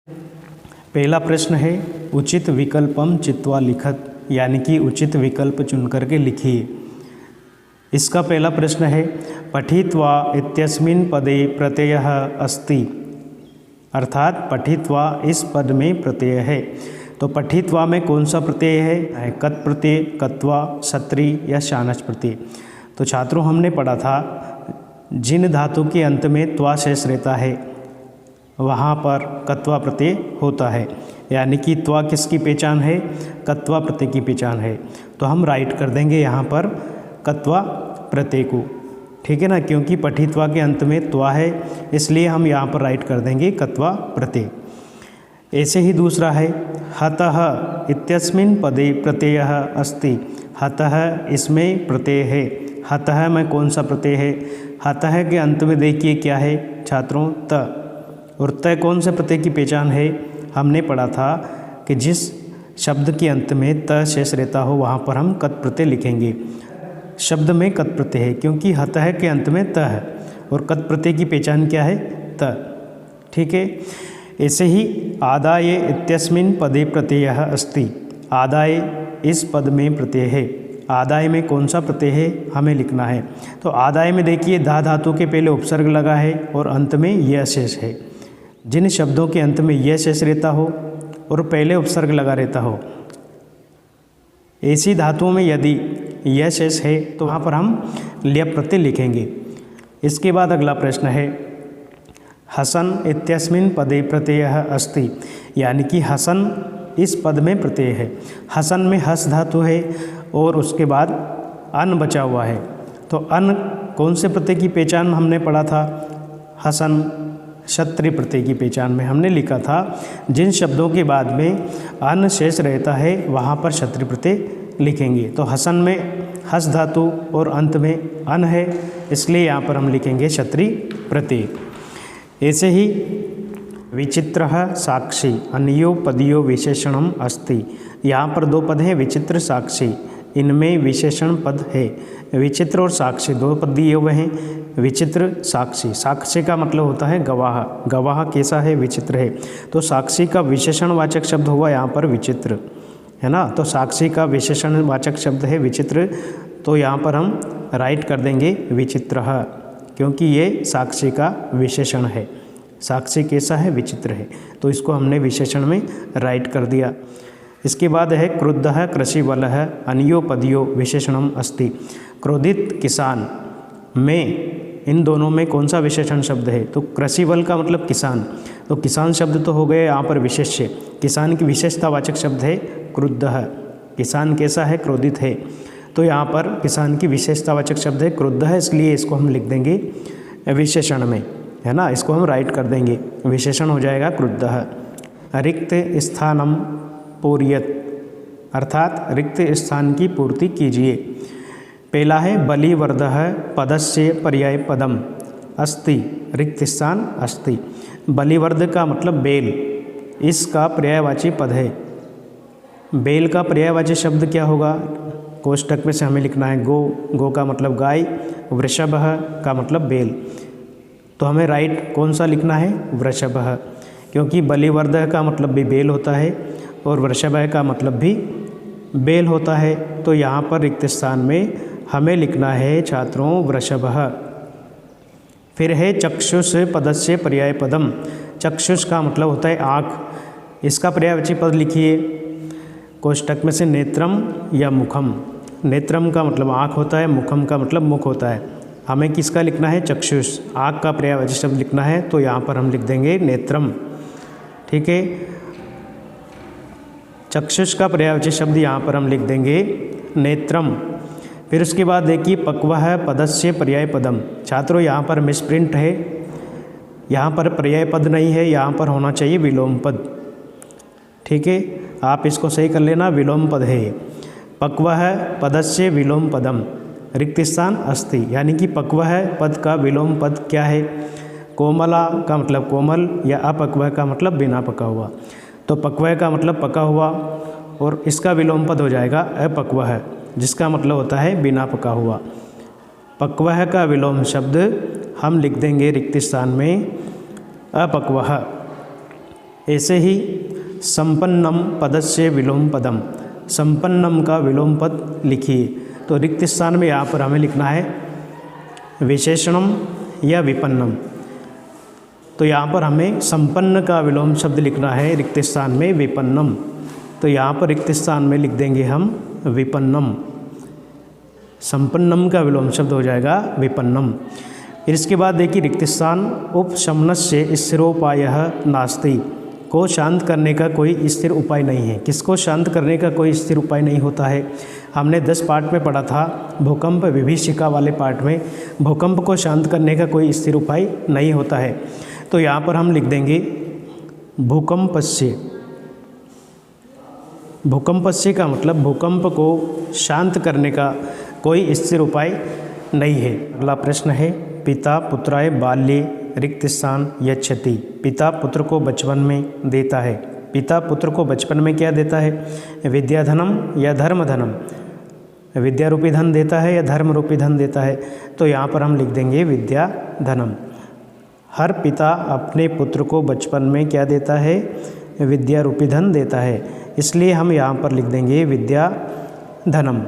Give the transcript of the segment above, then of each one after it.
पहला प्रश्न है उचित विकल्पम चित्वा लिखत, यानी कि उचित विकल्प चुन करके लिखिए। इसका पहला प्रश्न है पठित्वा इत्यस्मिन् पदे प्रत्ययः अस्ति, अर्थात पठित्वा इस पद में प्रत्यय है। तो पठित्वा में कौन सा प्रत्यय है? कत प्रत्यय, कत्वा, सत्री या शानच प्रत्यय। तो छात्रों हमने पढ़ा था जिन धातु के अंत में त्वा शेष रहता है वहाँ पर कत्वा प्रत्यय होता है, यानी कि त्वा किसकी पहचान है? कत्वा प्रत्यय की पहचान है। तो हम राइट कर देंगे यहाँ पर कत्वा प्रत्यय को, ठीक है ना, क्योंकि पठित्वा के अंत में त्वा है, इसलिए हम यहाँ पर राइट कर देंगे कत्वा प्रत्यय। ऐसे ही दूसरा है हतः इत्यस्मिन् पदे प्रत्ययः अस्ति, हतः इसमें प्रत्यय है। हतः में कौन सा प्रत्यय है? हतः के अंत में देखिए क्या है छात्रों? त। और त कौन से प्रत्यय की पहचान है? हमने पढ़ा था कि जिस शब्द के अंत में त शेष रहता हो वहाँ पर हम कत प्रत्यय लिखेंगे। शब्द में कत प्रत्यय है क्योंकि हतः के अंत में त है और कत प्रत्यय की पहचान क्या है? त, ठीक है। ऐसे ही आदाय इत्यस्मिन् पदे प्रत्ययः अस्ति, आदाय इस पद में प्रत्यय है। आदाय में कौन सा प्रत्यय है हमें लिखना है। तो आदाय में देखिए धा धातु के पहले उपसर्ग लगा है और अंत में यह शेष है। जिन शब्दों के अंत में यह शेष रहता हो और पहले उपसर्ग लगा रहता हो, ऐसी धातुओं में यदि यह शेष है तो वहाँ पर हम ल्यप प्रत्यय लिखेंगे। इसके बाद अगला प्रश्न है हसन इत्यस्मिन् पदे प्रत्ययः अस्ति, यानी कि हसन इस पद में प्रत्यय है। हसन में हस धातु है और उसके बाद अन बचा हुआ है। तो अन कौन से प्रत्यय की पहचान हमने पढ़ा था? हसन क्षत्रिय प्रत्यय की पहचान में हमने लिखा था जिन शब्दों के बाद में अन शेष रहता है वहाँ पर क्षत्रिय प्रत्यय लिखेंगे। तो हसन में हस धातु और अंत में अन है, इसलिए यहाँ पर हम लिखेंगे क्षत्रिय प्रत्यय। ऐसे ही विचित्रः साक्षी अन्यो पदीयो विशेषणम अस्ति, यहाँ पर दो पद हैं विचित्र साक्षी, इनमें विशेषण पद है। विचित्र और साक्षी दो पद दिए हुए हैं। विचित्र साक्षी, साक्षी का मतलब होता है गवाह, गवाह कैसा है? विचित्र है। तो साक्षी का विशेषणवाचक शब्द हुआ यहाँ पर विचित्र, है ना। तो साक्षी का विशेषणवाचक शब्द है विचित्र, तो यहाँ पर हम राइट कर देंगे विचित्रः, क्योंकि ये साक्षी का विशेषण है। साक्षी कैसा है? विचित्र है, तो इसको हमने विशेषण में राइट कर दिया। इसके बाद है क्रुद्धः कृषिवलः अन्यो पदीयो विशेषणम अस्ति, क्रोधित किसान में इन दोनों में कौन सा विशेषण शब्द है? तो कृषिवल का मतलब किसान, तो किसान शब्द तो हो गए यहाँ पर विशेष्य, किसान की विशेषतावाचक शब्द है क्रुद्धः। किसान कैसा है? क्रोधित है, तो यहाँ पर किसान की विशेषतावाचक शब्द है क्रुद्धः, इसलिए इसको हम लिख देंगे विशेषण में, है ना। इसको हम राइट कर देंगे, विशेषण हो जाएगा क्रुद्धः। रिक्त स्थानम पूर्यत, अर्थात रिक्त स्थान की पूर्ति कीजिए। पहला है बलिवर्धः पदस्य पर्याय पदम अस्ति, रिक्त स्थान अस्ति। बलिवर्ध का मतलब बेल, इसका पर्यायवाची पद है। बेल का पर्यायवाची शब्द क्या होगा? कोष्टक में से हमें लिखना है गो, गो का मतलब गाय, वृषभः का मतलब बेल। तो हमें राइट कौन सा लिखना है? वृषभः, क्योंकि बलिवर्धः का मतलब भी बेल होता है और वृषभः का मतलब भी बेल होता है। तो यहाँ पर रिक्त स्थान में हमें लिखना है छात्रों वृषभः। फिर है चक्षुष पदस्य पर्याय पदम, चक्षुष का मतलब होता है आँख, इसका पर्यायवाची पद लिखिए कोष्टक में से नेत्रम या मुखम। नेत्रम का मतलब आँख होता है, मुखम का मतलब मुख होता है। हमें किसका लिखना है? चक्षुष, आँख का पर्यायवाची शब्द लिखना है, तो यहाँ पर हम लिख देंगे नेत्रम, ठीक है। चक्षुष का पर्यायवाची शब्द यहाँ पर हम लिख देंगे नेत्रम। फिर उसके बाद देखिए पक्वः पदस्य पर्याय पदम, छात्रों यहाँ पर मिसप्रिंट है, यहाँ पर पर्याय पद नहीं है, यहाँ पर होना चाहिए विलोम पद, ठीक है। आप इसको सही कर लेना, विलोम पद है। पक्वः पदस्य विलोम पदम रिक्त स्थान अस्ति, यानी कि पक्वः पद का विलोम पद क्या है? कोमला का मतलब कोमल या अपक्वः का मतलब बिना पका हुआ। तो पक्वः का मतलब पका हुआ और इसका विलोम पद हो जाएगा अपक्वः, जिसका मतलब होता है बिना पका हुआ। पक्वः का विलोम शब्द हम लिख देंगे रिक्त स्थान में अपक्वः। ऐसे ही संपन्नम पदस्य विलोम पदम, संपन्नम का विलोम पद लिखिए। तो रिक्त स्थान में यहाँ पर हमें लिखना है विशेषणम या विपन्नम। तो यहाँ पर हमें संपन्न का विलोम शब्द लिखना है रिक्त स्थान में विपन्नम। तो यहाँ पर रिक्त स्थान में लिख देंगे हम विपन्नम, संपन्नम का विलोम शब्द हो जाएगा विपन्नम। फिर इसके बाद देखिए रिक्त स्थान उपशमनस्य स्थिरोपायः नास्ति, को शांत करने का कोई स्थिर उपाय नहीं है। किसको शांत करने का कोई स्थिर उपाय नहीं होता है? हमने 10 पार्ट में पढ़ा था भूकंप विभीषिका वाले पार्ट में, भूकंप को शांत करने का कोई स्थिर उपाय नहीं होता है। तो यहाँ पर हम लिख देंगे भूकंपस्य। भूकंपस्य का मतलब भूकंप को शांत करने का कोई स्थिर उपाय नहीं है। अगला प्रश्न है पिता पुत्राय बाल्ये रिक्त स्थान यच्छति। पिता पुत्र को बचपन में देता है। पिता पुत्र को बचपन में क्या देता है? विद्याधनम या धर्म धनम, विद्या रूपी धन देता है या धर्म रूपी धन देता है? तो यहाँ पर हम लिख देंगे विद्या धनम। हर पिता अपने पुत्र को बचपन में क्या देता है? विद्या रूपी धन देता है, इसलिए हम यहाँ पर लिख देंगे विद्या धनम।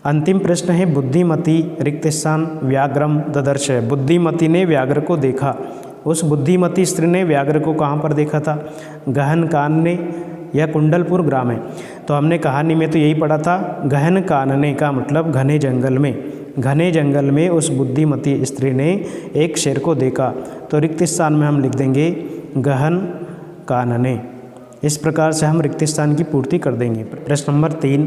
अंतिम प्रश्न है बुद्धिमती रिक्त स्थान व्याघ्रम ददर्श। बुद्धिमती ने व्याघ्र को देखा। उस बुद्धिमती स्त्री ने व्याघ्र को कहाँ पर देखा था? गहन कानने या कुंडलपुर ग्राम में। तो हमने कहानी में तो यही पढ़ा था, गहन कानने का मतलब घने जंगल में। घने जंगल में उस बुद्धिमती स्त्री ने एक शेर को देखा। तो रिक्त स्थान में हम लिख देंगे गहन कानने। इस प्रकार से हम रिक्त स्थान की पूर्ति कर देंगे। प्रश्न नंबर 3,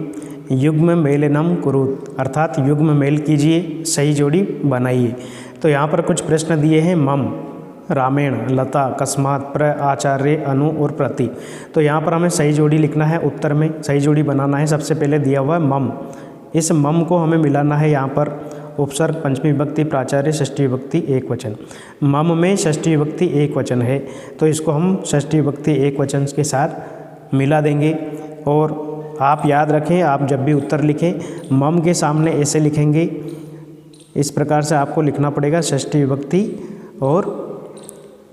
युग्म मेलनम कुरुत, अर्थात युग्म मेल कीजिए, सही जोड़ी बनाइए। तो यहाँ पर कुछ प्रश्न दिए हैं मम, रामेण, लता, अकस्मात, प्र, आचार्य, अनु और प्रति। तो यहाँ पर हमें सही जोड़ी लिखना है, उत्तर में सही जोड़ी बनाना है। सबसे पहले दिया हुआ है मम, इस मम को हमें मिलाना है यहाँ पर उपसर्ग पंचमी विभक्ति प्राचार्य षष्ठी विभक्ति एक वचन। मम में षष्ठी विभक्ति एक वचन है, तो इसको हम षष्ठी विभक्ति एक वचन के साथ मिला देंगे। और आप याद रखें, आप जब भी उत्तर लिखें मम के सामने ऐसे लिखेंगे, इस प्रकार से आपको लिखना पड़ेगा षष्ठी विभक्ति और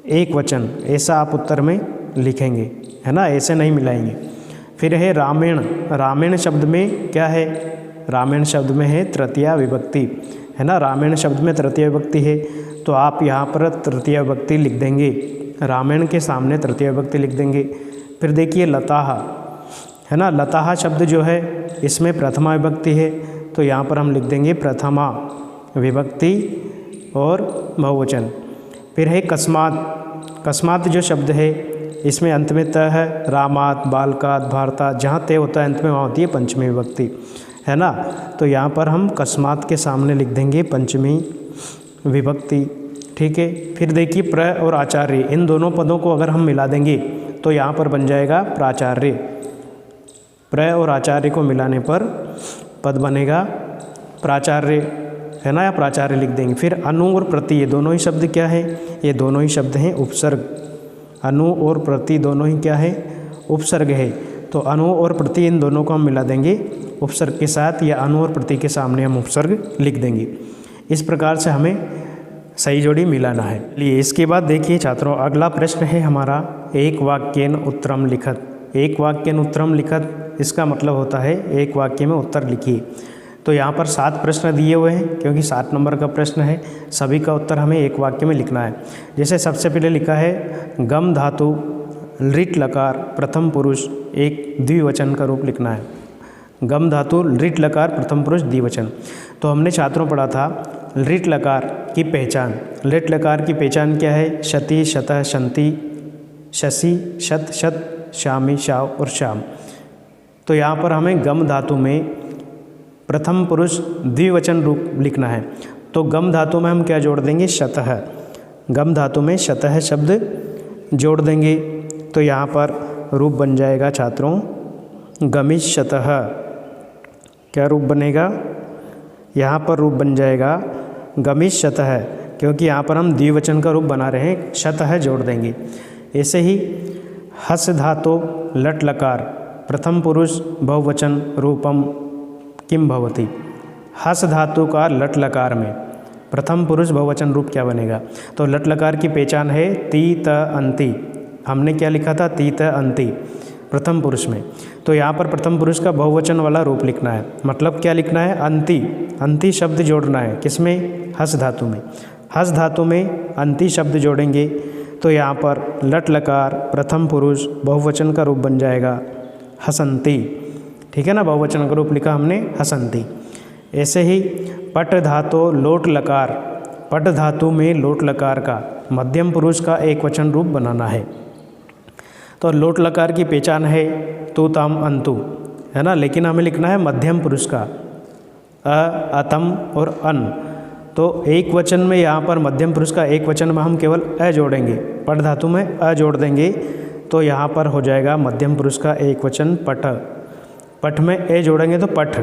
एक वचन, ऐसा आप उत्तर में लिखेंगे, है ना, ऐसे नहीं मिलाएंगे। फिर है रामेण। रामेण शब्द में क्या है? रामेण शब्द में है तृतीया विभक्ति, है ना, रामेण शब्द में तृतीया विभक्ति है, तो आप यहाँ पर तृतीया विभक्ति लिख देंगे, रामेण के सामने तृतीया विभक्ति लिख देंगे। फिर देखिए लताह, है ना, लताह शब्द जो है इसमें प्रथमा विभक्ति है, तो यहाँ पर हम लिख देंगे प्रथमा विभक्ति और बहुवचन। फिर है कस्मात। कस्मात जो शब्द है इसमें अंत में त है, रामात, बालकात, भारतात, जहाँ ते होता है अंत में वहाँ होती है पंचमी विभक्ति, है ना। तो यहाँ पर हम कस्मात के सामने लिख देंगे पंचमी विभक्ति, ठीक है। फिर देखिए प्र और आचार्य, इन दोनों पदों को अगर हम मिला देंगे तो यहाँ पर बन जाएगा प्राचार्य। प्र और आचार्य को मिलाने पर पद बनेगा प्राचार्य, है ना, या प्राचार्य लिख देंगे। फिर अनु और प्रति, ये दोनों ही शब्द क्या है? ये दोनों ही शब्द हैं उपसर्ग। अनु और प्रति दोनों ही क्या है? उपसर्ग है। तो अनु और प्रति इन दोनों को हम मिला देंगे उपसर्ग के साथ, या अनु और प्रति के सामने हम उपसर्ग लिख देंगे। इस प्रकार से हमें सही जोड़ी मिलाना है। लिए इसके बाद देखिए छात्रों, अगला प्रश्न है हमारा एक वाक्येन उत्तरम लिखत। एक वाक्येन उत्तरम लिखत, इसका मतलब होता है एक वाक्य में उत्तर लिखिए। तो यहाँ पर 7 प्रश्न दिए हुए हैं, क्योंकि 7 नंबर का प्रश्न है, सभी का उत्तर हमें एक वाक्य में लिखना है। जैसे सबसे पहले लिखा है गम धातु लृट लकार प्रथम पुरुष एक द्विवचन का रूप लिखना है। गम धातु लृट लकार प्रथम पुरुष द्विवचन। तो हमने छात्रों पढ़ा था लृट लकार की पहचान। लृट लकार की पहचान क्या है? शति, शतः, शंति, शशि, शत, शत, श्यामी, शाव और श्याम। तो यहाँ पर हमें गम धातु में प्रथम पुरुष द्विवचन रूप लिखना है। तो गम धातु में हम क्या जोड़ देंगे? शतः। गम धातु में शतः शब्द जोड़ देंगे, तो यहाँ पर रूप बन जाएगा छात्रों गमिष्यतः। क्या रूप बनेगा? यहाँ पर रूप बन जाएगा गमिष्यतः, क्योंकि यहाँ पर हम द्विवचन का रूप बना रहे हैं, शतः जोड़ देंगे। ऐसे ही हस धातु लट लकार प्रथम पुरुष बहुवचन रूपम किम भवति। हस धातु का लट लकार में प्रथम पुरुष बहुवचन रूप क्या बनेगा? तो लट लकार की पहचान है ती, त, अंति। हमने क्या लिखा था, तीत अंति प्रथम पुरुष में। तो यहाँ पर प्रथम पुरुष का बहुवचन वाला रूप लिखना है, मतलब क्या लिखना है, अंति। अंति शब्द जोड़ना है, किसमें, हस धातु में। हस धातु में अंति शब्द जोड़ेंगे तो यहाँ पर लट लकार प्रथम पुरुष बहुवचन का रूप बन जाएगा हसंती। ठीक है ना, बहुवचन का रूप लिखा हमने हसंती। ऐसे ही पट धातु लोट लकार, पट धातु में लोट लकार का मध्यम पुरुष का एक वचन रूप बनाना है। तो लोट लकार की पहचान है तु तम अंतु, है ना, लेकिन हमें लिखना है मध्यम पुरुष का, अ अतम और अन। तो एक वचन में यहाँ पर मध्यम पुरुष का एक वचन में हम केवल अ जोड़ेंगे, पट धातु में अ जोड़ देंगे तो यहाँ पर हो जाएगा मध्यम पुरुष का एक वचन पट। पट में ए जोड़ेंगे तो पठ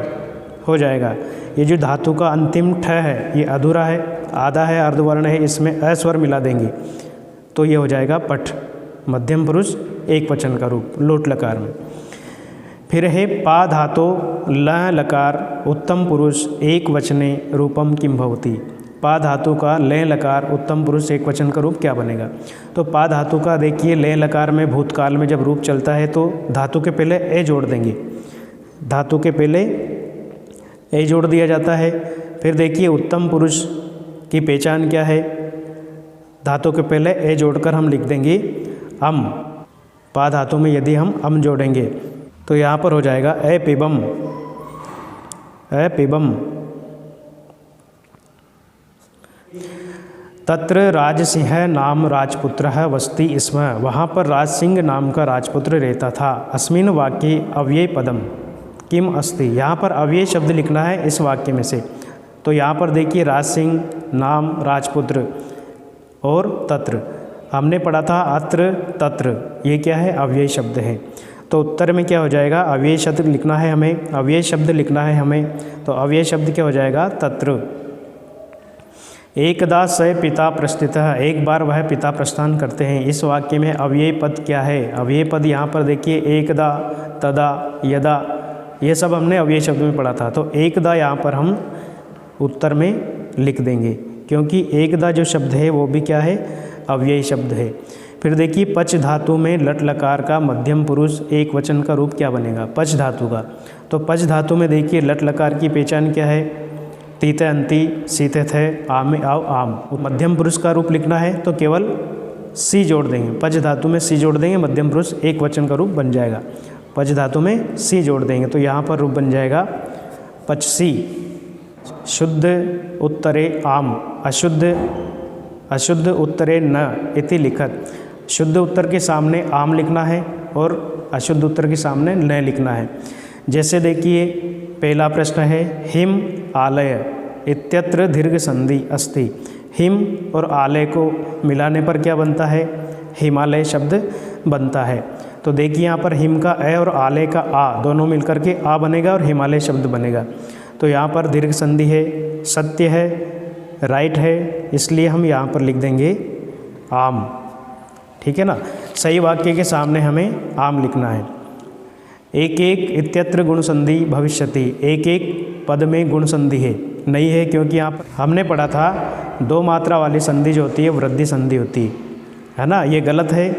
हो जाएगा। ये जो धातु का अंतिम ठ है ये अधूरा है, आधा है, अर्धवर्ण है, इसमें अस्वर मिला देंगे तो ये हो जाएगा पठ, मध्यम पुरुष एक वचन का रूप लोट लकार में। फिर है पा धातो ल लकार उत्तम पुरुष एक वचने रूपम किम भवति। पा धातु का ले लकार उत्तम पुरुष एक वचन का रूप क्या बनेगा। तो पा धातु का देखिए ले लकार में भूतकाल में जब रूप चलता है तो धातु के पहले ए जोड़ देंगे, धातु के पहले ए जोड़ दिया जाता है। फिर देखिए उत्तम पुरुष की पहचान क्या है, धातु के पहले ए जोड़कर हम लिख देंगे अम। पा धातु में यदि हम अम जोड़ेंगे तो यहाँ पर हो जाएगा ए पिबम, ए पिबम। तत्र राजसिंह नाम राजपुत्र वसति स्म, वहाँ पर राजसिंह नाम का राजपुत्र रहता था। अस्मिन् वाक्ये अव्यय पदम किम अस्ति, यहाँ पर अव्यय शब्द लिखना है इस वाक्य में से। तो यहाँ पर देखिए राजसिंह नाम राजपुत्र और तत्र, हमने पढ़ा था अत्र तत्र, ये क्या है, अव्यय शब्द है। तो उत्तर में क्या हो जाएगा, अव्यय शब्द लिखना है हमें, अव्यय शब्द लिखना है हमें। तो अव्यय शब्द क्या हो जाएगा, तत्र। एकदा स पिता प्रस्थितः, एक बार वह पिता प्रस्थान करते हैं। इस वाक्य में अव्यय पद क्या है, अव्यय पद यहाँ पर देखिए एकदा, तदा, यदा, ये सब हमने अव्यय शब्द में पढ़ा था। तो एकदा यहाँ पर हम उत्तर में लिख देंगे क्योंकि एकदा जो शब्द है वो भी क्या है, अव्यय शब्द है। फिर देखिए पच धातु में लट लकार का मध्यम पुरुष एक वचन का रूप क्या बनेगा, पच धातु का। तो पच धातु में देखिए लट लकार की पहचान क्या है, तीते अंति सीते थे आम आओ आम। मध्यम पुरुष का रूप लिखना है तो केवल सी जोड़ देंगे, पच धातु में सी जोड़ देंगे, मध्यम पुरुष एक वचन का रूप बन जाएगा। पच धातु में सी जोड़ देंगे तो यहाँ पर रूप बन जाएगा पचसी। शुद्ध उत्तरे आम, अशुद्ध उत्तरे न इति लिखत। शुद्ध उत्तर के सामने आम लिखना है और अशुद्ध उत्तर के सामने न लिखना है। जैसे देखिए पहला प्रश्न है हिम आलय इत्यत्र दीर्घ संधि अस्ति। हिम और आलय को मिलाने पर क्या बनता है, हिमालय शब्द बनता है। तो देखिए यहाँ पर हिम का ए और आलय का आ दोनों मिलकर के आ बनेगा और हिमालय शब्द बनेगा। तो यहाँ पर दीर्घ संधि है, सत्य है, राइट है, इसलिए हम यहाँ पर लिख देंगे आम। ठीक है ना, सही वाक्य के सामने हमें आम लिखना है। एक एक इत्यत्र गुण संधि भविष्यति, एक एक पद में गुण संधि है, नहीं है क्योंकि यहाँ पर हमने पढ़ा था दो मात्रा वाली संधि जो होती है वृद्धि संधि होती है ना। ये गलत है,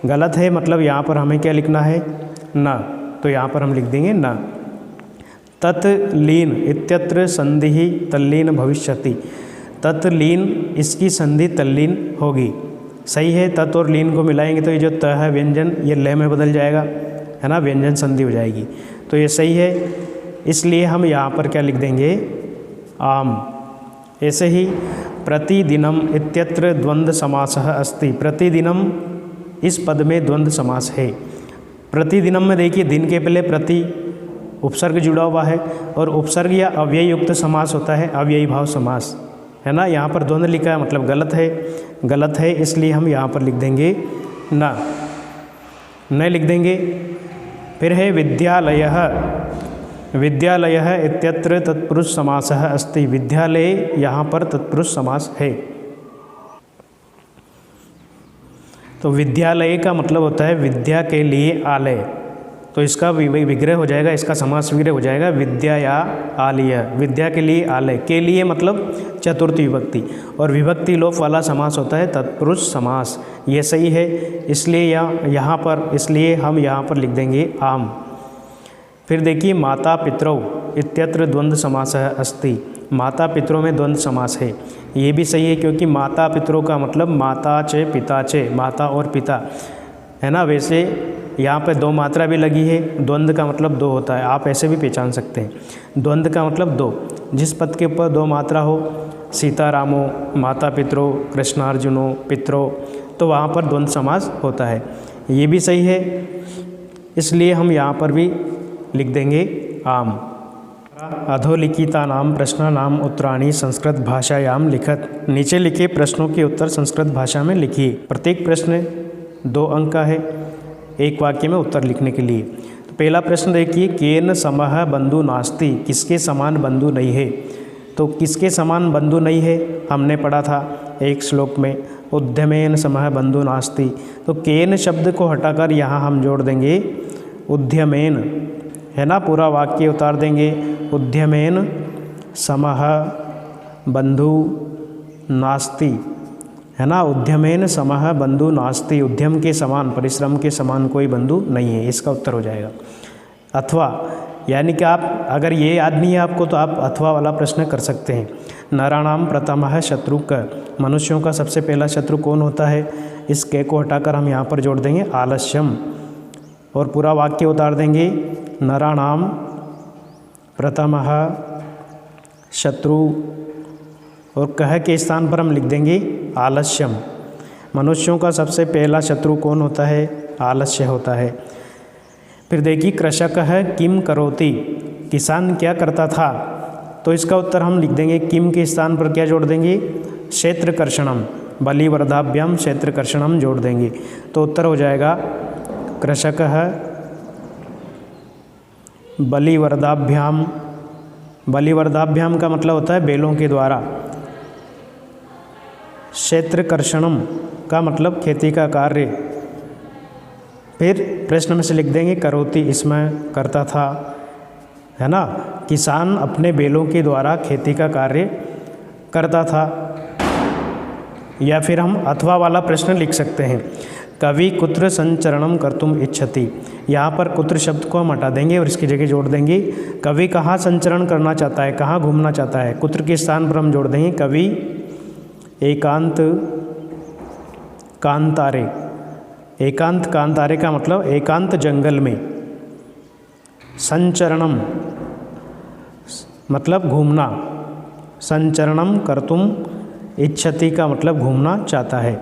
गलत है मतलब यहाँ पर हमें क्या लिखना है, न। तो यहाँ पर हम लिख देंगे न। तत्लीन इत्यत्र संधि तल्लीन भविष्यति, तत्लीन इसकी संधि तल्लीन होगी, सही है। तत् और लीन को मिलाएंगे तो ये जो त है व्यंजन ये ल में बदल जाएगा, है ना, व्यंजन संधि हो जाएगी। तो ये सही है, इसलिए हम यहाँ पर क्या लिख देंगे, आम। ऐसे ही प्रतिदिनम इत्यत्र द्वंद्व समासः अस्ति, प्रतिदिनम इस पद में द्वंद्व समास है। प्रतिदिनम में देखिए दिन के पहले प्रति उपसर्ग जुड़ा हुआ है और उपसर्ग या अव्यय युक्त समास होता है, अव्ययी भाव समास, है ना। यहाँ पर द्वंद्व लिखा है मतलब गलत है, गलत है, इसलिए हम यहाँ पर लिख देंगे न लिख देंगे। फिर है विद्यालयः, विद्यालयः इत्यत्र तत्पुरुष समासः अस्ति, विद्यालय यहाँ पर तत्पुरुष समास है। तो विद्यालय का मतलब होता है विद्या के लिए आलय, तो तो इसका विग्रह हो जाएगा, इसका समास विग्रह हो जाएगा विद्या या आलय। विद्या के लिए आलय, के लिए मतलब चतुर्थी विभक्ति, और विभक्ति लोप वाला समास होता है तत्पुरुष समास। ये सही है, इसलिए यहाँ पर, इसलिए हम यहाँ पर लिख देंगे आम। फिर देखिए माता पितरौ इत्यत्र द्वंद्व समासः अस्ति। माता पितरों में द्वंद्व समास है, ये भी सही है, क्योंकि माता पितरों का मतलब माता चे पिता चे, माता और पिता है ना। वैसे यहाँ पे दो मात्रा भी लगी है, द्वंद्व का मतलब दो होता है, आप ऐसे भी पहचान सकते हैं। द्वंद्व का मतलब दो, जिस पद के ऊपर दो मात्रा हो, सीतारामो, माता पितरो, कृष्णार्जुनो, पितरो, तो वहाँ पर द्वंद्व समास होता है, ये भी सही है, इसलिए हम यहाँ पर भी लिख देंगे आम। अधोलिखितानां प्रश्नानां उत्तराणि संस्कृत भाषायां लिखत। नीचे लिखे प्रश्नों के उत्तर संस्कृत भाषा में लिखिए। प्रत्येक प्रश्न 2 अंक का है, एक वाक्य में उत्तर लिखने के लिए। तो पहला प्रश्न देखिए, केन समः बंधु नास्ति, किसके समान बंधु नहीं है। तो किसके समान बंधु नहीं है हमने पढ़ा था एक श्लोक में, उद्यमेन समः बंधु नास्ति। तो केन शब्द को हटाकर यहाँ हम जोड़ देंगे उद्यमेन, है ना, पूरा वाक्य उतार देंगे, उद्यमेन समः बंधु नास्ति, है ना, उद्यमेन समः बंधु नास्ति, उद्यम के समान, परिश्रम के समान कोई बंधु नहीं है, इसका उत्तर हो जाएगा। अथवा, यानी कि आप अगर ये याद नहीं है आपको तो आप अथवा वाला प्रश्न कर सकते हैं। नराणाम प्रथमः शत्रुक, मनुष्यों का सबसे पहला शत्रु कौन होता है, इस के को हटाकर हम यहाँ पर जोड़ देंगे आलस्यम, और पूरा वाक्य उतार देंगे, नराणाम प्रथमः शत्रु, और कह के स्थान पर हम लिख देंगे आलस्यम। मनुष्यों का सबसे पहला शत्रु कौन होता है, आलस्य होता है। फिर देखिए कृषकः किम करोति, किसान क्या करता था। तो इसका उत्तर हम लिख देंगे, किम के स्थान पर क्या जोड़ देंगे, क्षेत्रकर्षणम, बलिवर्धाभ्याम क्षेत्रकर्षणम जोड़ देंगे, तो उत्तर हो जाएगा कृषकः बलिवर्धाभ्याम। बलिवर्धाभ्याम का मतलब होता है बैलों के द्वारा, क्षेत्रकर्षणम का मतलब खेती का कार्य। फिर प्रश्न में से लिख देंगे करोति, इसमें करता था, है ना, किसान अपने बैलों के द्वारा खेती का कार्य करता था। या फिर हम अथवा वाला प्रश्न लिख सकते हैं, कवि कुत्र संचरणम कर्तुम इच्छति। यहाँ पर कुत्र शब्द को हम हटा देंगे और इसकी जगह जोड़ देंगे कवि कहाँ संचरण करना चाहता है, कहाँ घूमना चाहता है। कुत्र के स्थान पर हम जोड़ देंगे कवि एकांत कांतारे। एकांत कांतारे का मतलब एकांत जंगल में, संचरणम मतलब घूमना, संचरणम कर्तुम इच्छति का मतलब घूमना चाहता है।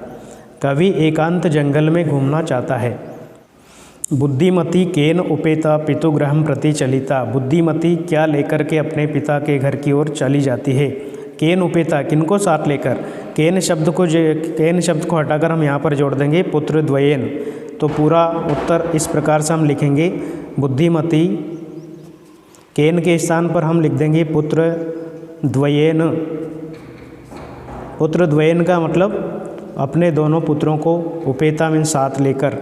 कवि एकांत जंगल में घूमना चाहता है। बुद्धिमती केन उपेता पितुगृहं प्रति चलिता। बुद्धिमती क्या लेकर के अपने पिता के घर की ओर चली जाती है। केन उपेता किनको साथ लेकर, केन शब्द को हटाकर हम यहाँ पर जोड़ देंगे पुत्र द्वयेन। तो पूरा उत्तर इस प्रकार से हम लिखेंगे, बुद्धिमती केन के स्थान पर हम लिख देंगे पुत्र द्वयेन। पुत्र द्वयेन का मतलब अपने दोनों पुत्रों को, उपेता में साथ लेकर,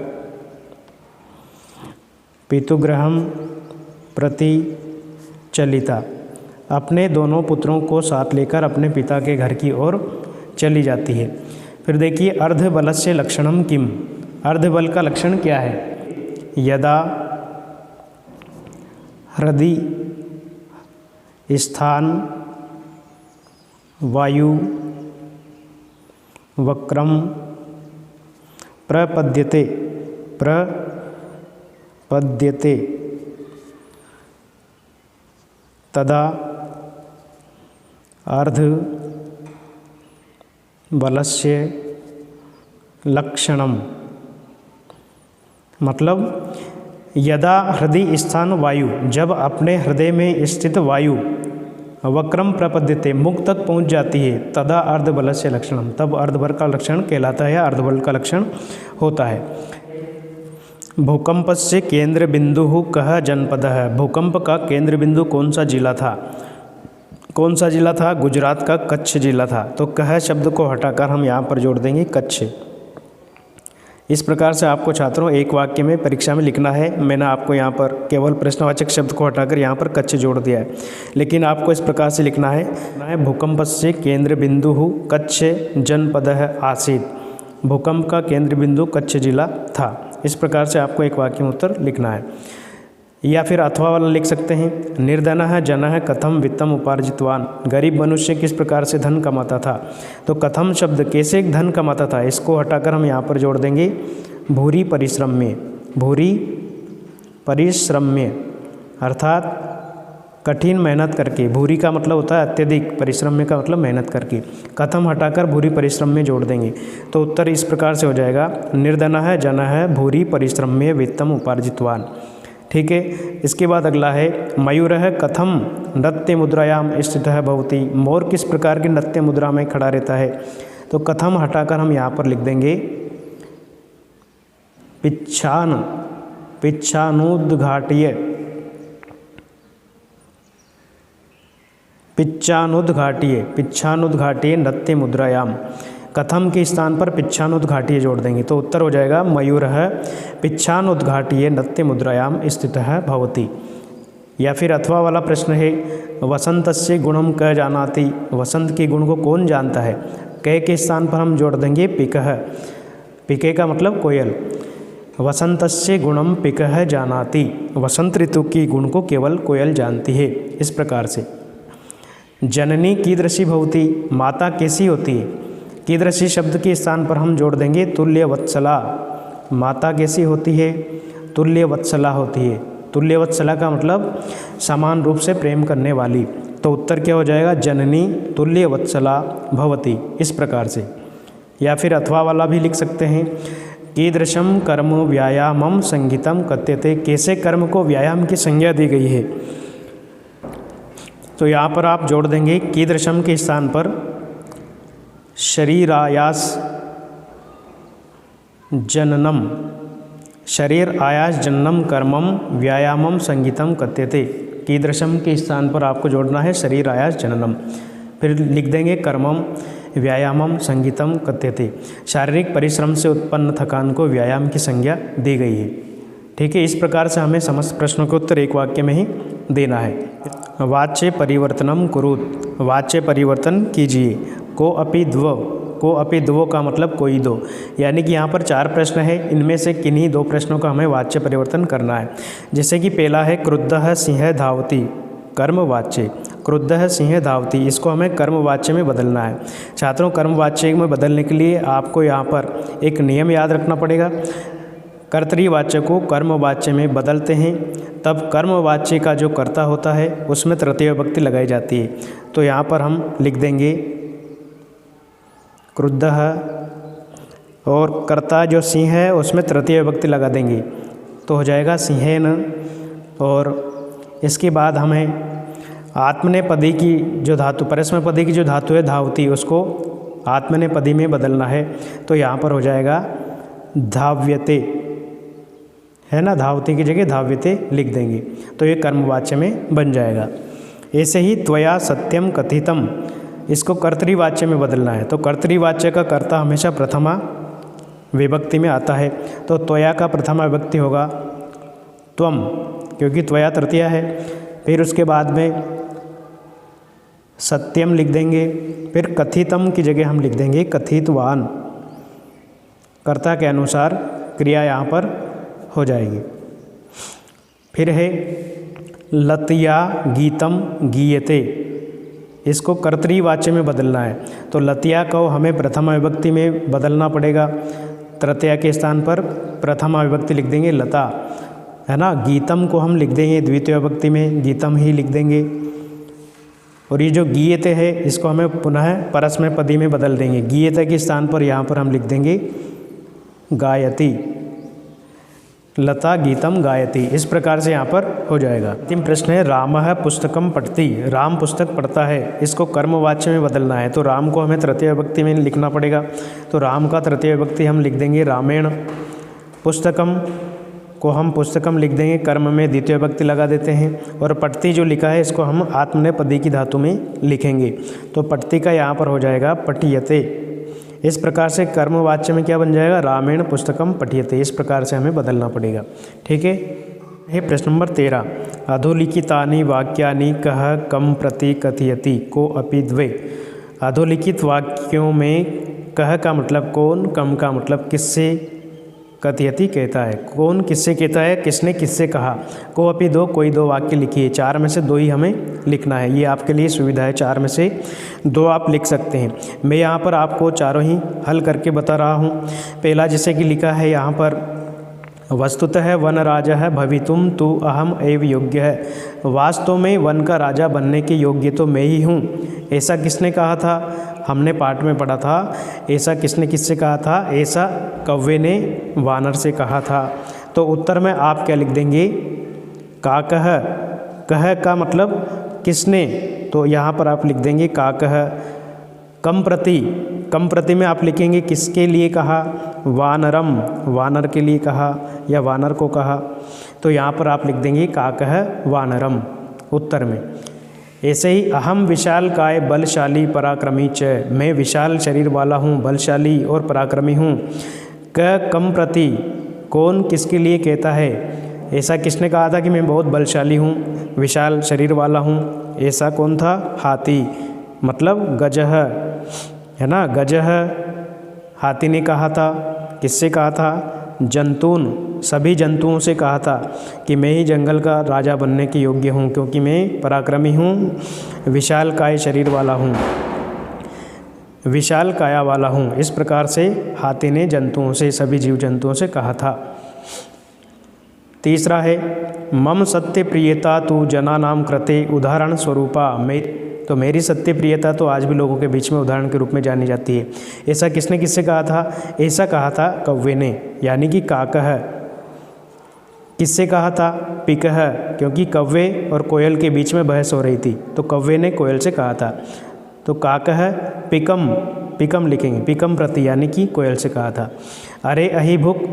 पितुगृहं प्रति चलिता, अपने दोनों पुत्रों को साथ लेकर अपने पिता के घर की ओर चली जाती है। फिर देखिए अर्धबलस्य लक्षणम किम, अर्धबल का लक्षण क्या है। यदा हृदि स्थान वायु वक्रम प्रपद्यते तदा अर्ध बलस्य लक्षणम। मतलब यदा हृदय स्थान वायु, जब अपने हृदय में स्थित वायु वक्रम प्रपद्यते मुख तक पहुंच जाती है, तदा अर्धबल से लक्षणम, तब अर्धबल का लक्षण कहलाता है या अर्धबल का लक्षण होता है। भूकंप से केंद्र बिंदु कह जनपद है। भूकंप का केंद्र बिंदु कौन सा जिला था, कौन सा जिला था, गुजरात का कच्छ जिला था। तो कह शब्द को हटाकर हम यहाँ पर जोड़ देंगे कच्छ। इस प्रकार से आपको छात्रों एक वाक्य में परीक्षा में लिखना है। मैंने आपको यहाँ पर केवल प्रश्नवाचक शब्द को हटाकर यहाँ पर कच्छ जोड़ दिया है, लेकिन आपको इस प्रकार से लिखना है भूकंपस्य केंद्र बिंदु कच्छ जनपदः आसीत्। भूकंप का केंद्र बिंदु कच्छ जिला था। इस प्रकार से आपको एक वाक्य में उत्तर लिखना है। या फिर अथवा वाला लिख सकते हैं, निर्धनः जनः कथम वित्तम उपार्जितवान। गरीब मनुष्य किस प्रकार से धन कमाता था। तो कथम शब्द कैसे धन कमाता था, इसको हटाकर हम यहाँ पर जोड़ देंगे भूरि परिश्रम में। भूरि परिश्रम में अर्थात कठिन मेहनत करके। भूरि का मतलब होता है अत्यधिक, परिश्रम में का मतलब मेहनत करके। कथम हटाकर भूरि परिश्रम में जोड़ देंगे तो उत्तर इस प्रकार से हो जाएगा, निर्धनः जनः भूरि परिश्रम में वित्तम उपार्जितवान। ठीक है। इसके बाद अगला है मयूरः कथम नृत्य मुद्रायाम स्थितः भवति। मोर किस प्रकार की नृत्य मुद्रा में खड़ा रहता है। तो कथम हटाकर हम यहाँ पर लिख देंगे पिच्छानुद्घाट्य नृत्य मुद्रायाम। कथम के स्थान पर पिच्छानुद्घाट्य जोड़ देंगे तो उत्तर हो जाएगा मयूरः पिच्छानुद्घाट्य नृत्य मुद्रायाम स्थितः भवति। या फिर अथवा वाला प्रश्न है वसंतस्य गुणम क जानाति। वसंत के गुण को कौन जानता है। क के स्थान पर हम जोड़ देंगे पिकः। पिके का मतलब कोयल। वसंतस्य गुणम पिकः जानाति। वसंत ऋतु की गुण को केवल कोयल जानती है। इस प्रकार से जननी कीदृशी भवति। माता कैसी होती है। कीदृशी शब्द के स्थान पर हम जोड़ देंगे तुल्यवत्सला। माता कैसी होती है, तुल्यवत्सला होती है। तुल्यवत्सला का मतलब समान रूप से प्रेम करने वाली। तो उत्तर क्या हो जाएगा, जननी तुल्यवत्सला भवति। इस प्रकार से। या फिर अथवा वाला भी लिख सकते हैं, कीदृशम कर्म व्यायामम संगीतम कथ्यते। कैसे कर्म को व्यायाम की संज्ञा दी गई है। तो यहाँ पर आप जोड़ देंगे कीदृशम के स्थान पर शरीरायास जननम। शरीर आयास जननम कर्मम व्यायामम संगीतम कथ्यते। कीदृशम के स्थान पर आपको जोड़ना है शरीर आयास जननम। फिर लिख देंगे कर्मम व्यायामम संगीतम कथ्यते। शारीरिक परिश्रम से उत्पन्न थकान को व्यायाम की संज्ञा दी गई है। ठीक है। इस प्रकार से हमें समस्त प्रश्नों के उत्तर एक वाक्य में ही देना है। वाच्य परिवर्तनम कुरुत। वाच्य परिवर्तन कीजिए। को अपि द्वौ का मतलब कोई दो। यानी कि यहाँ पर 4 प्रश्न है, इनमें से किन्हीं 2 प्रश्नों का हमें वाच्य परिवर्तन करना है। जैसे कि पहला है क्रुद्धः सिंह धावति। कर्मवाच्य क्रुद्धः सिंह धावति, इसको हमें कर्मवाच्य में बदलना है। छात्रों, कर्मवाच्य में बदलने के लिए आपको यहाँ पर एक नियम याद रखना पड़ेगा। कर्तृवाच्य को कर्मवाच्य में बदलते हैं तब कर्मवाच्य का जो कर्ता होता है उसमें तृतीय विभक्ति लगाई जाती है। तो यहाँ पर हम लिख देंगे क्रुद्धः और कर्ता जो सिंह है उसमें तृतीय विभक्ति लगा देंगे तो हो जाएगा सिंहेन। और इसके बाद हमें आत्मनेपदी की जो धातु, परस्मैपदी की जो धातु है धावती, उसको आत्मनेपदी में बदलना है। तो यहाँ पर हो जाएगा धाव्यते, है ना। धावती की जगह धाव्यते लिख देंगे तो ये कर्मवाच्य में बन जाएगा। ऐसे ही त्वया सत्यम कथितम, इसको कर्तृवाच्य में बदलना है। तो कर्तृवाच्य का कर्ता हमेशा प्रथमा विभक्ति में आता है। तो त्वया का प्रथमा विभक्ति होगा त्वम, क्योंकि त्वया तृतीया है। फिर उसके बाद में सत्यम लिख देंगे। फिर कथितम की जगह हम लिख देंगे कथितवान। कर्ता के अनुसार क्रिया यहाँ पर हो जाएगी। फिर है लतया गीतम गीयते, इसको कर्तृवाच्य में बदलना है। तो लतिया को हमें प्रथमा विभक्ति में बदलना पड़ेगा। तृतीया के स्थान पर प्रथमा विभक्ति लिख देंगे लता, है ना। गीतम को हम लिख देंगे द्वितीय विभक्ति में, गीतम ही लिख देंगे। और ये जो गीयते है इसको हमें पुनः परस्मैपदी में बदल देंगे। गीयते के स्थान पर यहाँ पर हम लिख देंगे गायति। लता गीतम गायति, इस प्रकार से यहाँ पर हो जाएगा। अंतिम प्रश्न है रामः पुस्तकम पठति। राम पुस्तक पढ़ता है, इसको कर्मवाच्य में बदलना है। तो राम को हमें तृतीय विभक्ति में लिखना पड़ेगा। तो राम का तृतीय विभक्ति हम लिख देंगे रामेण। पुस्तकम को हम पुस्तकम लिख देंगे, कर्म में द्वितीय विभक्ति लगा देते हैं। और पठति जो लिखा है इसको हम आत्मनेपदी की धातु में लिखेंगे। तो पठति का यहाँ पर हो जाएगा पठियते। इस प्रकार से कर्मवाच्य में क्या बन जाएगा, रामेण पुस्तकम पठ्यते। इस प्रकार से हमें बदलना पड़ेगा। ठीक है। प्रश्न नंबर 13, अधोलिखितानि वाक्यानि कः कम प्रति कथयति को अपि द्वे। अधोलिखित वाक्यों में कह का मतलब कौन, कम का मतलब किससे, कथयति कहता है, कौन किससे कहता है, किसने किससे कहा। को अपि दो, कोई दो वाक्य लिखिए। 4 में से 2 ही हमें लिखना है, ये आपके लिए सुविधा है। 4 में से 2 आप लिख सकते हैं। मैं यहाँ पर आपको चारों ही हल करके बता रहा हूँ। पहला जैसे कि लिखा है यहाँ पर, वस्तुतः वन राजा भवितुम तु अहम एव योग्य है। वास्तव में वन का राजा बनने के योग्य तो मैं ही हूँ। ऐसा किसने कहा था, हमने पाठ में पढ़ा था। ऐसा किसने किससे कहा था, ऐसा कौवे ने वानर से कहा था। तो उत्तर में आप क्या लिख देंगे, का कह का मतलब किसने, तो यहाँ पर आप लिख देंगे का कह। कम प्रति में आप लिखेंगे किसके लिए कहा, वानरम, वानर के लिए कहा या वानर को कहा। तो यहाँ पर आप लिख देंगे का कह वानरम उत्तर में। ऐसे ही अहम विशाल काय बलशाली पराक्रमी च, मैं विशाल शरीर वाला हूँ, बलशाली और पराक्रमी हूँ। क कम प्रति, कौन किसके लिए कहता है, ऐसा किसने कहा था कि मैं बहुत बलशाली हूँ, विशाल शरीर वाला हूँ। ऐसा कौन था, हाथी, मतलब गजह, है ना, गजह हाथी ने कहा था। किससे कहा था, जंतून, सभी जंतुओं से कहा था कि मैं ही जंगल का राजा बनने के योग्य हूँ, क्योंकि मैं पराक्रमी हूँ, विशाल काय शरीर वाला हूँ, विशाल काया वाला हूँ। इस प्रकार से हाथी ने जंतुओं से, सभी जीव जंतुओं से कहा था। तीसरा है, मम सत्य प्रियता तु जनानाम कृते उदाहरण स्वरूपा। तो मेरी सत्य प्रियता तो आज भी लोगों के बीच में उदाहरण के रूप में जानी जाती है। ऐसा किसने किससे कहा था, ऐसा कहा था कौवे ने, यानी कि काकह। किससे कहा था, पिकह, क्योंकि कौवे और कोयल के बीच में बहस हो रही थी, तो कौवे ने कोयल से कहा था। तो काकह पिकम लिखेंगे, पिकम प्रति, यानी कि कोयल से कहा था। अरे अहिभुक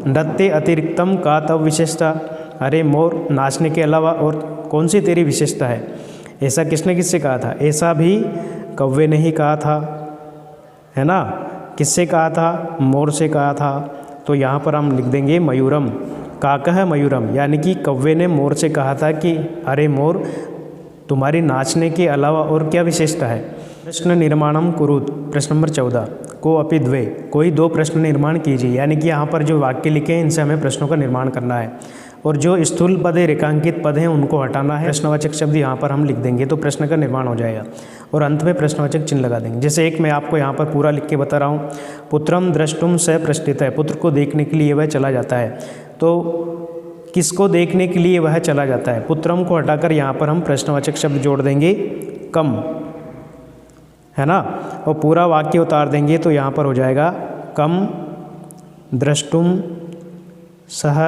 नृत्य अतिरिक्तम का तब विशेषता। अरे मोर, नाचने के अलावा और कौन सी तेरी विशेषता है। ऐसा किसने किससे कहा था, ऐसा भी कौवे ने ही कहा था, है ना। किससे कहा था, मोर से कहा था। तो यहाँ पर हम लिख देंगे मयूरम, काकह मयूरम, यानी कि कौवे ने मोर से कहा था कि अरे मोर, तुम्हारी नाचने के अलावा और क्या विशेषता है। प्रश्न निर्माणम कुरुत। प्रश्न नंबर 14, को अपि द्वे, कोई 2 प्रश्न निर्माण कीजिए। यानी कि यहाँ पर जो वाक्य लिखे हैं इनसे हमें प्रश्नों का निर्माण करना है, और जो स्थूल पद है, रेखांकित पद हैं, उनको हटाना है। प्रश्नवाचक शब्द यहाँ पर हम लिख देंगे तो प्रश्न का निर्माण हो जाएगा, और अंत में प्रश्नवाचक चिन्ह लगा देंगे। जैसे एक मैं आपको यहाँ पर पूरा लिख के बता रहा हूँ, पुत्रम द्रष्टुम स प्रष्ठित है, पुत्र को देखने के लिए वह चला जाता है। तो किसको देखने के लिए वह चला जाता है, पुत्रम को हटाकर यहाँ पर हम प्रश्नवाचक शब्द जोड़ देंगे कम, है ना, और पूरा वाक्य उतार देंगे तो यहाँ पर हो जाएगा कम द्रष्टुम सह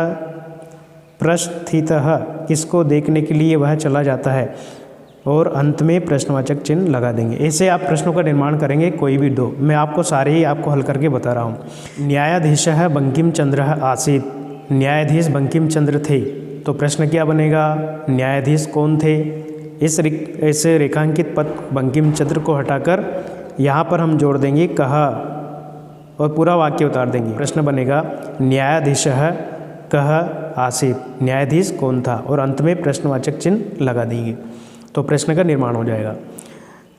प्रस्थितः, किसको देखने के लिए वह चला जाता है, और अंत में प्रश्नवाचक चिन्ह लगा देंगे। ऐसे आप प्रश्नों का निर्माण करेंगे, कोई भी 2। मैं आपको सारे ही आपको हल करके बता रहा हूँ। न्यायाधीशः बंकिम चंद्र आसीत्, न्यायाधीश बंकिम चंद्र थे। तो प्रश्न क्या बनेगा, न्यायाधीश कौन थे। इस रेखांकित पद बंकिम चंद्र को हटाकर यहाँ पर हम जोड़ देंगे कहा, और पूरा वाक्य उतार देंगे। प्रश्न बनेगा न्यायाधीशः कह आसीत, न्यायाधीश कौन था, और अंत में प्रश्नवाचक चिन्ह लगा देंगे तो प्रश्न का निर्माण हो जाएगा।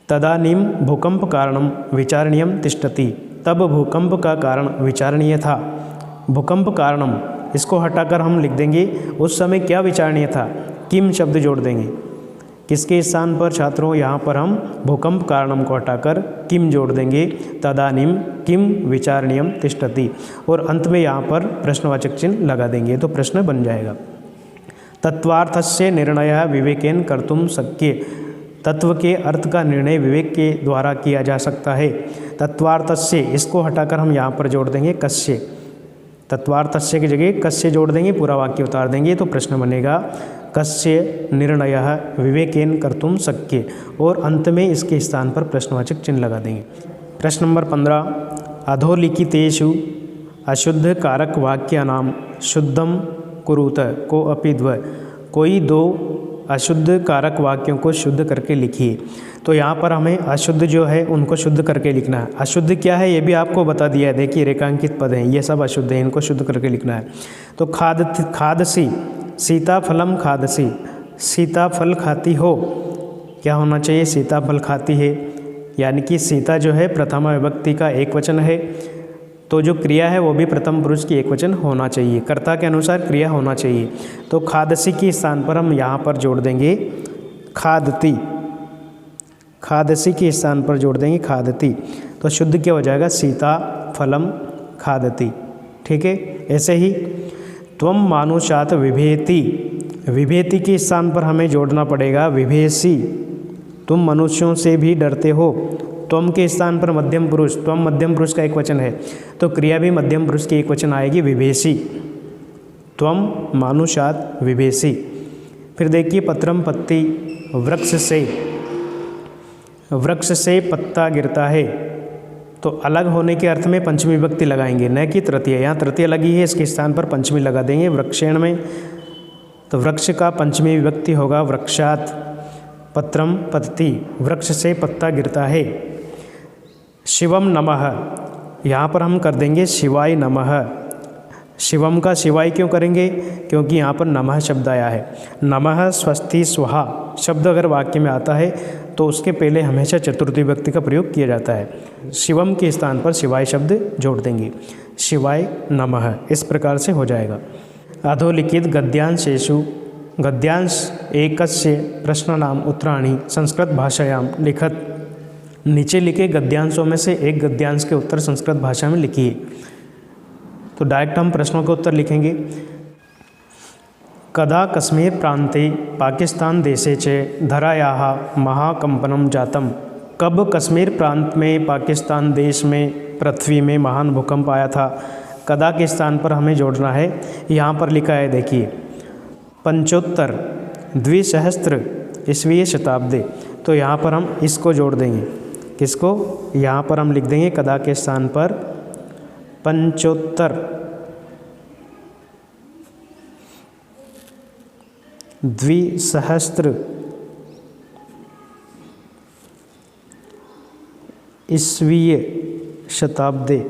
तदानीम भूकंप कारणम विचारणीयम तिष्ठति, तब भूकंप का कारण विचारणीय था। भूकंप कारणम, इसको हटाकर हम लिख देंगे उस समय क्या विचारणीय था, किम शब्द जोड़ देंगे। किसके स्थान पर छात्रों, यहाँ पर हम भूकंप कारणम को हटाकर किम जोड़ देंगे। तदानीम किम विचारणीयम तिष्ठति, और अंत में यहाँ पर प्रश्नवाचक चिन्ह लगा देंगे तो प्रश्न बन जाएगा। तत्वार्थस्य निर्णय विवेकेन कर्तुम शक्य, तत्व के अर्थ का निर्णय विवेक के द्वारा किया जा सकता है। तत्वार्थस्य, इसको हटाकर हम यहाँ पर जोड़ देंगे कस्य, तत्वार्थस्य की जगह कस्य जोड़ देंगे, पूरा वाक्य उतार देंगे तो प्रश्न बनेगा कस्य निर्णयः विवेकेन कर्तुम शक्य, और अंत में इसके स्थान पर प्रश्नवाचक चिन्ह लगा देंगे। प्रश्न नंबर 15, अधोलिखितेषु अशुद्ध कारक वाक्यानाम शुद्धम कुरुत को अपि द्व, कोई 2 अशुद्ध कारक वाक्यों को शुद्ध करके लिखिए। तो यहाँ पर हमें अशुद्ध जो है उनको शुद्ध करके लिखना है। अशुद्ध क्या है ये भी आपको बता दिया है, देखिए रेखांकित पद हैं, ये सब अशुद्ध हैं, इनको शुद्ध करके लिखना है। तो खादसी, सीताफलम खादसी, सीताफल खाती हो, क्या होना चाहिए? सीताफल खाती है, यानी कि सीता जो है प्रथमा विभक्ति का एक वचन है, तो जो क्रिया है वो भी प्रथम पुरुष की एक वचन होना चाहिए, कर्ता के अनुसार क्रिया होना चाहिए। तो खादसी के स्थान पर हम यहाँ पर जोड़ देंगे खादती, खादसी के स्थान पर जोड़ देंगे खादती, तो शुद्ध क्या हो जाएगा? सीता फलम खादती। ठीक है, ऐसे ही त्वम मानुषात विभेति, विभेति के स्थान पर हमें जोड़ना पड़ेगा विभेसी, तुम मनुष्यों से भी डरते हो। त्वम के स्थान पर मध्यम पुरुष, त्वम मध्यम पुरुष का एक वचन है, तो क्रिया भी मध्यम पुरुष की एक वचन आएगी विभेसी, त्वम मानुषात विभेसी। फिर देखिए पत्रम पत्ती, वृक्ष से पत्ता गिरता है, तो अलग होने के अर्थ में पंचमी विभक्ति लगाएंगे, न कि तृतीय। यहाँ तृतीय लगी है, इसके स्थान पर पंचमी लगा देंगे वृक्षेण में, तो वृक्ष का पंचमी विभक्ति होगा वृक्षात। पत्रम पतति, वृक्ष से पत्ता गिरता है। शिवम नमः, यहाँ पर हम कर देंगे शिवाय नमः। शिवम का शिवाय क्यों करेंगे? क्योंकि यहाँ पर नमः शब्द आया है। नमः स्वस्ति स्वाहा शब्द अगर वाक्य में आता है तो उसके पहले हमेशा चतुर्थी विभक्ति का प्रयोग किया जाता है। शिवम के स्थान पर शिवाय शब्द जोड़ देंगे, शिवाय नमः, इस प्रकार से हो जाएगा। अधोलिखित गद्यांशेषु, गद्यांश एकस्य प्रश्नानाम उत्तराणि संस्कृत भाषायां लिखत, नीचे लिखे गद्यांशों में से एक गद्यांश के उत्तर संस्कृत भाषा में लिखिए। तो डायरेक्ट हम प्रश्नों के उत्तर लिखेंगे। कदा कश्मीर प्रांते पाकिस्तान देशे च धरायाः महाकंपनम जातम, कब कश्मीर प्रांत में पाकिस्तान देश में पृथ्वी में महान भूकंप आया था? कदा के स्थान पर हमें जोड़ना है, यहाँ पर लिखा है देखिए 75 द्विसहस्त्र ईस्वीय शताब्दी, तो यहाँ पर हम इसको जोड़ देंगे, किसको? यहाँ पर हम लिख देंगे कदा के स्थान पर 75 द्विसहस्त्र ईस्वीय शताब्दी,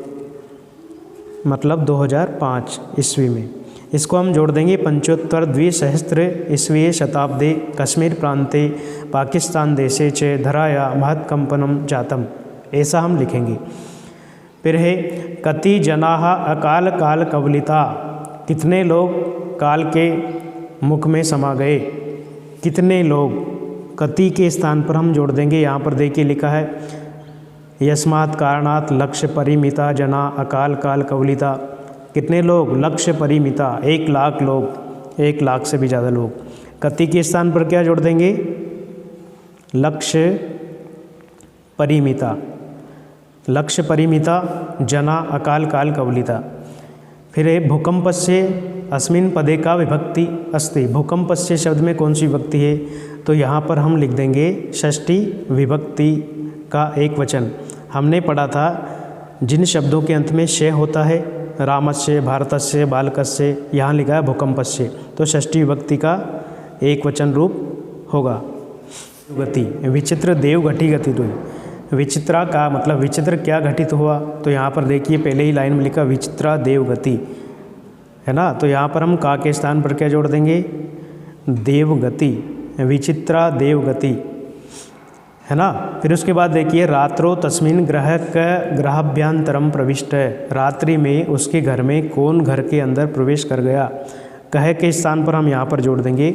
मतलब 2005 ईस्वी में। इसको हम जोड़ देंगे 75 द्विसहस्त्र ईस्वीय शताब्दी कश्मीर प्रांते पाकिस्तान देशे च धराया महत्कंपनम जातम, ऐसा हम लिखेंगे। फिर है कति जनाः अकाल काल कवलिता, कितने लोग काल के मुख में समा गए? कितने लोग, कति के स्थान पर हम जोड़ देंगे, यहाँ पर देखिए लिखा है यस्मात् कारणात् लक्ष्य परिमिता जना अकाल काल कवलिता, कितने लोग? लक्ष्य परिमिता, 1 लाख लोग, 1 लाख से भी ज़्यादा लोग। कति के स्थान पर क्या जोड़ देंगे? लक्ष्य परिमिता, लक्ष्य परिमिता जना अकाल काल कवलिता। फिर है भूकंपस्य अस्मिन् पदे का विभक्ति अस्ति, भूकंपस्य शब्द में कौन सी विभक्ति है? तो यहाँ पर हम लिख देंगे षष्ठी विभक्ति का एक वचन। हमने पढ़ा था जिन शब्दों के अंत में शय होता है, रामस्य, भारतस्य, बालकस्य, यहाँ लिखा है भूकंपस्य, तो षष्ठी विभक्ति का एक वचन रूप होगा। गति, विचित्र देव घटी गति हुई, विचित्रा का मतलब विचित्र क्या घटित हुआ? तो यहाँ पर देखिए पहले ही लाइन में लिखा विचित्रा देव गति, है ना, तो यहाँ पर हम का के स्थान पर क्या जोड़ देंगे? देवगति, विचित्रा देवगति, है ना। फिर उसके बाद देखिए रात्रो तस्मिन ग्रहाभ्यंतरम प्रविष्ट, रात्रि में उसके घर में कौन घर के अंदर प्रवेश कर गया? कह के स्थान पर हम यहाँ पर जोड़ देंगे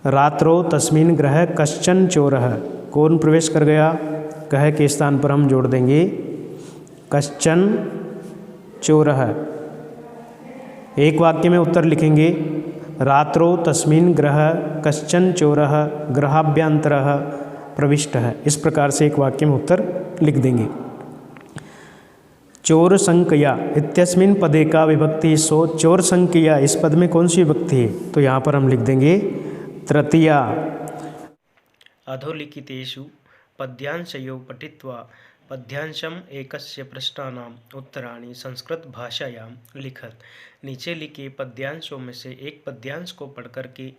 रात्रो तस्मिन ग्रह कश्चन चोरः, कौन प्रवेश कर गया? कह के स्थान पर हम जोड़ देंगे कश्चन चोरः। एक वाक्य में उत्तर लिखेंगे रात्रो तस्मिन ग्रह कश्चन चोरः ग्रहाभ्यंतरः प्रविष्ट है, इस प्रकार से एक वाक्य में उत्तर लिख देंगे। चोर संज्ञा इत्यस्मिन् पदे का विभक्ति सो, चोर संज्ञा इस पद में कौन सी विभक्ति है? तो यहाँ पर हम लिख देंगे तृतीया। अधोलिखितेषु पद्यांशयोः पठित्वा पद्यांशम एकस्य प्रश्नानाम उत्तराणि संस्कृत भाषायां लिखत, नीचे लिखे पद्यांशों में से एक पद्यांश को पढ़कर के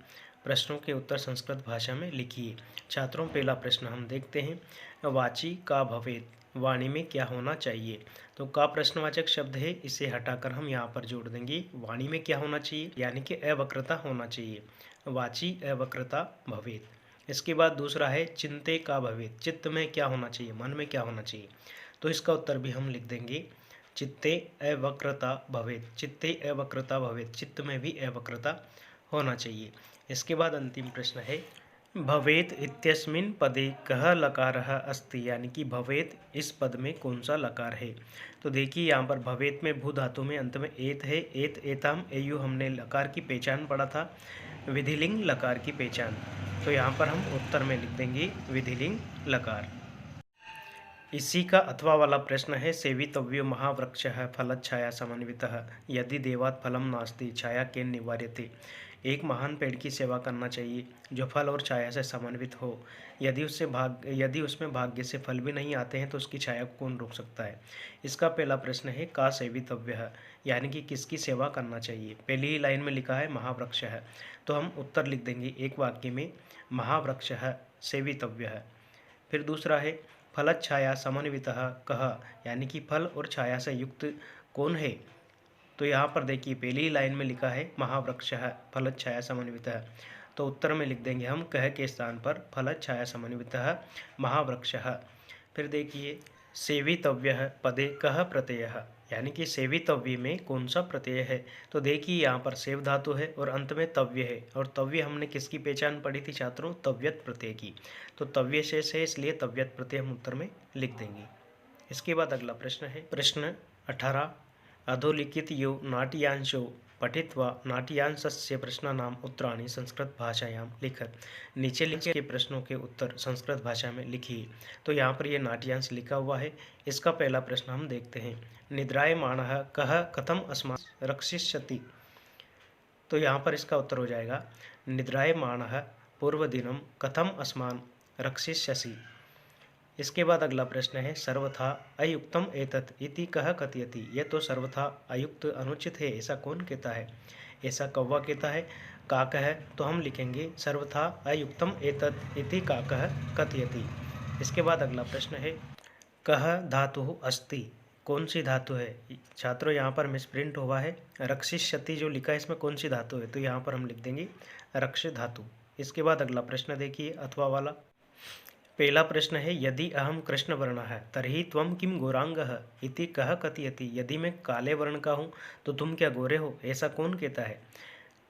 प्रश्नों के उत्तर संस्कृत भाषा में लिखिए। छात्रों, पहला प्रश्न हम देखते हैं, वाची का भवेत, वाणी में क्या होना चाहिए। तो का प्रश्नवाचक शब्द है, इसे हटाकर हम यहाँ पर जोड़ देंगे वाणी में क्या होना चाहिए, यानी कि अवक्रता होना चाहिए। वाची अवक्रता भवेत। इसके बाद दूसरा है चिंते का भवेत, चित्त में क्या होना चाहिए, मन में क्या होना चाहिए। तो इसका उत्तर भी हम लिख देंगे चित्ते अवक्रता भवेत, चित्ते अवक्रता भवेत, चित्त में भी अवक्रता होना चाहिए। इसके बाद अंतिम प्रश्न है, भवेत इत्यस्मिन् पदे कः लकारः अस्ति, यानी कि भवेत इस पद में कौन सा लकार है। तो देखिए यहाँ पर भवेत में भू धातु में अंत में एत है, एत एताम एयु, हमने लकार की पहचान पढ़ा था, विधिलिंग लकार की पहचान। तो यहाँ पर हम उत्तर में लिख देंगे विधिलिंग लकार। इसी का अथवा वाला प्रश्न है, सेवितव्यो महावृक्षः फलच्छाया समन्वितः यदि देवात् फलम नास्ति छाया केन निवार्यते। एक महान पेड़ की सेवा करना चाहिए जो फल और छाया से समन्वित हो। यदि उसमें भाग्य से फल भी नहीं आते हैं तो उसकी छाया को कौन रोक सकता है। इसका पहला प्रश्न है का सेवितव्य, यानी कि किसकी सेवा करना चाहिए। पहली ही लाइन में लिखा है महावृक्ष है, तो हम उत्तर लिख देंगे एक वाक्य में महावृक्ष सेवितव्य। फिर दूसरा है फलच्छाया समन्वितः कः, यानी कि फल और छाया से युक्त कौन है। तो यहाँ पर देखिए पहली ही लाइन में लिखा है महावृक्षः फलच्छाया समन्वितः, तो उत्तर में लिख देंगे हम कह के स्थान पर फलच्छाया समन्वितः महावृक्षः। फिर देखिए सेवितव्यः पदे कः प्रत्ययः, यानी कि सेवितव्य में कौन सा प्रत्यय है। तो देखिए यहाँ पर सेव धातु है और अंत में तव्य है, और तव्य हमने किसकी पहचान पढ़ी थी छात्रों, तव्यत प्रत्यय की। तो तव्य शेष है, इसलिए तव्यत प्रत्यय हम उत्तर में लिख देंगे। इसके बाद अगला प्रश्न है प्रश्न 18, अधोलिखित यो नाट्यांशो पठित्वा नाट्यांशस्य प्रश्नानाम उत्तराणि संस्कृत भाषायां लिखत। नीचे लिखे के प्रश्नों के उत्तर संस्कृत भाषा में लिखिए। तो यहाँ पर ये नाट्यांश लिखा हुआ है। इसका पहला प्रश्न हम देखते हैं, निद्रायमाणः कः कथम अस्मान् रक्षिष्यति। तो यहाँ पर इसका उत्तर हो जाएगा निद्रायमाणः पूर्वदिनं कथम अस्मान् रक्षिष्यसि। इसके बाद अगला प्रश्न है, सर्वथा अयुक्तम एतत् इति कः कथयति। यह तो सर्वथा अयुक्त अनुचित है, ऐसा कौन कहता है। ऐसा कौवा कहता है। काकः है तो हम लिखेंगे सर्वथा अयुक्तम एतत् इति काकः कथयति। इसके बाद अगला प्रश्न है, कः धातुः अस्ति, कौन सी धातु है। छात्रों यहाँ पर मिसप्रिंट हुआ है, रक्षिष्यति जो लिखा है इसमें कौन सी धातु है, तो यहाँ पर हम लिख देंगे रक्ष धातु। इसके बाद अगला प्रश्न देखिए अथवा वाला। पहला प्रश्न है, यदि अहम कृष्ण वर्णः तर्हि त्वं किम गोरांगः इति कः कथयति। यदि मैं काले वर्ण का हूँ तो तुम क्या गोरे हो, ऐसा कौन कहता है।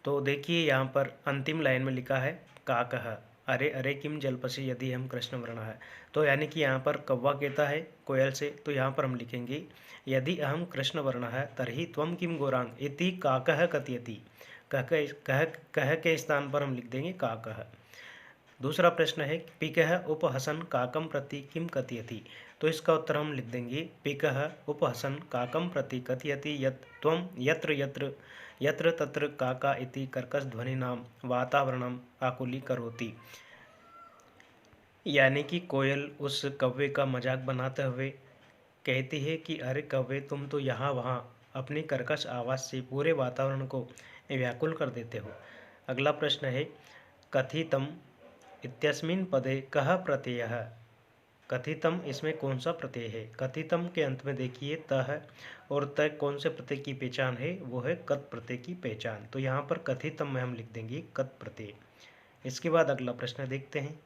तो देखिए यहाँ पर अंतिम लाइन में लिखा है काकः, अरे अरे किम जल्पसि यदि हम कृष्ण वर्णः है, तो यानी कि यहाँ पर कौवा कहता है कोयल से। तो यहाँ पर हम लिखेंगे यदि अहम कृष्ण वर्णः तर्हि त्वं किम गोरांग इति काकः कथयति। कह के स्थान पर हम लिख देंगे काकः। दूसरा प्रश्न है, पिकः उपहसन काकम प्रति किम कथयति। तो इसका उत्तर हम लिख देंगे पिकः उपहसन काकम प्रति कथयति यत् त्वं यत्र यत्र यत्र तत्र काका इति कर्कश ध्वनिनां वातावरणम आकुलीकरोति। यानी कि कोयल उस कौवे का मजाक बनाते हुए कहती है कि अरे कौवे, तुम तो यहाँ वहाँ अपनी कर्कश आवाज़ से पूरे वातावरण को व्याकुल कर देते हो। अगला प्रश्न है, कथितम इत्यस्मिन् पदे कः प्रत्ययः। कथितम इसमें कौन सा प्रत्यय है। कथितम के अंत में देखिए त है, और त कौन से प्रत्यय की पहचान है, वो है कत प्रत्यय की पहचान। तो यहाँ पर कथितम में हम लिख देंगे कत प्रत्यय। इसके बाद अगला प्रश्न देखते हैं,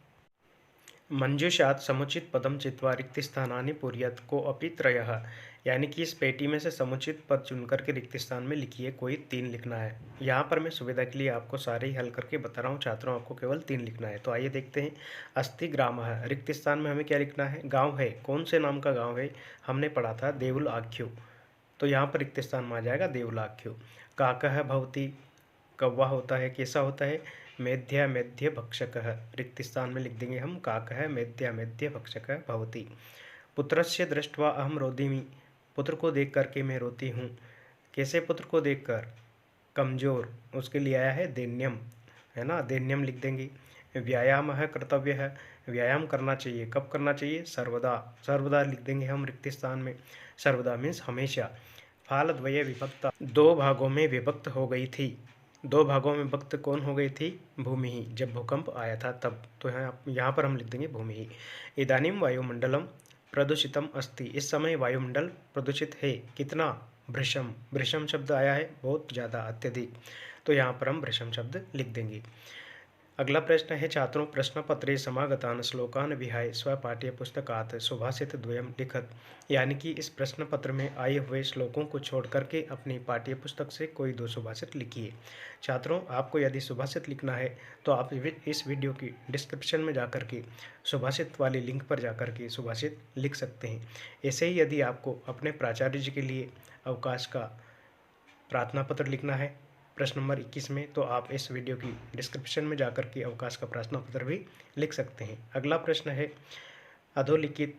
मंजूषात् समुचित पदम चित्वा रिक्त स्थानानि पूर्यत को अपि त्रयः। यानी कि इस पेटी में से समुचित पद चुनकर के रिक्त स्थान में लिखिए, कोई 3 लिखना है। यहाँ पर मैं सुविधा के लिए आपको सारे ही हल करके बता रहा हूँ छात्रों, आपको केवल 3 लिखना है। तो आइए देखते हैं, अस्ति ग्रामः, रिक्त स्थान में हमें क्या लिखना है, गाँव है। कौन से नाम का गाँव है, हमने पढ़ा था देवुलाख्यु, तो यहाँ पर रिक्त स्थान में आ जाएगा देवुलाख्यु। काकः भवति, कौवा होता है, कैसा होता है, मेध्य मेध्य भक्षकः। रिक्त स्थान में लिख देंगे हम काकः मेध्य मेध्य भक्षकः भवति। पुत्रस्य दृष्ट्वा अहम रोदिमि, पुत्र को देख करके मैं रोती हूँ। कैसे पुत्र को देखकर, कमज़ोर, उसके लिए आया है दैन्यम, है ना, दैन्यम लिख देंगे। व्यायामः कर्तव्यः, व्यायाम करना चाहिए, कब करना चाहिए, सर्वदा, सर्वदा लिख देंगे हम रिक्त स्थान में। सर्वदा मीन्स हमेशा। फालद्वये विभक्ता, 2 भागों में विभक्त हो गई थी। दो भागों में विभक्त कौन हो गई थी? भूमि ही, जब भूकंप आया था तब। तो यहाँ पर हम लिख देंगे भूमि ही। इदानीं वायुमंडलम प्रदूषितम अस्ति, इस समय वायुमंडल प्रदूषित है। कितना? भृशम, भृशम शब्द आया है, बहुत ज़्यादा, अत्यधिक। तो यहाँ पर हम भृशम शब्द लिख देंगे। अगला प्रश्न है, छात्रों प्रश्नपत्रे समागतान श्लोकान विहाय स्वपाठ्यपुस्तकात् सुभाषितद्वयं लिखत। यानी कि इस प्रश्न पत्र में आए हुए श्लोकों को छोड़ करके अपनी पाठ्यपुस्तक से कोई 2 सुभाषित लिखिए। छात्रों, आपको यदि सुभाषित लिखना है तो आप इस वीडियो की डिस्क्रिप्शन में जाकर के सुभाषित वाली लिंक पर जाकर के सुभाषित लिख सकते हैं। ऐसे ही यदि आपको अपने प्राचार्य जी के लिए अवकाश का प्रार्थना पत्र लिखना है प्रश्न नंबर 21 में, तो आप इस वीडियो की डिस्क्रिप्शन में जाकर के अवकाश का प्रार्थना पत्र भी लिख सकते हैं। अगला प्रश्न है, अधोलिखित